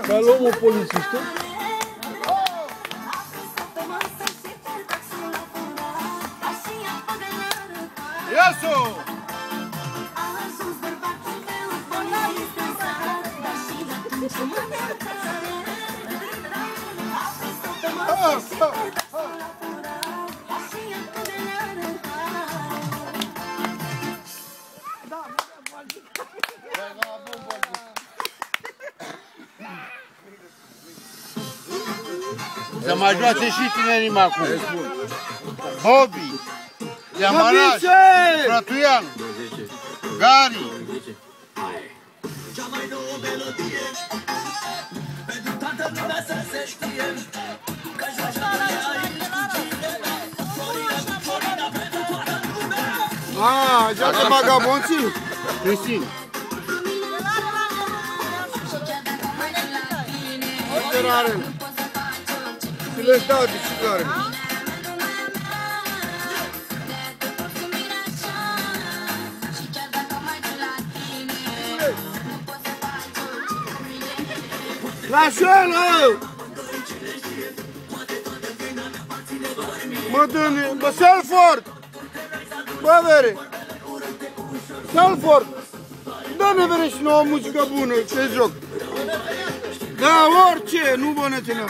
Ca omul polițistul. Iasu! Să mai joace și tinerii acum. Bobby, Iamanaș, Frătuian, Gari. Cea mai nouă melodie pentru toată lumea să se știe că joacă aici cu cine Florina pentru toată lumea. Joacă Vagabonții? Cristin. Rare. Și le dau de țigare. Lasă-l! Mă dă-ne, bă, Salford! Bă, vere! Salford! Dă-ne, vere, și nouă muzică bună, ce joc! Da, orice, nu bănățenă!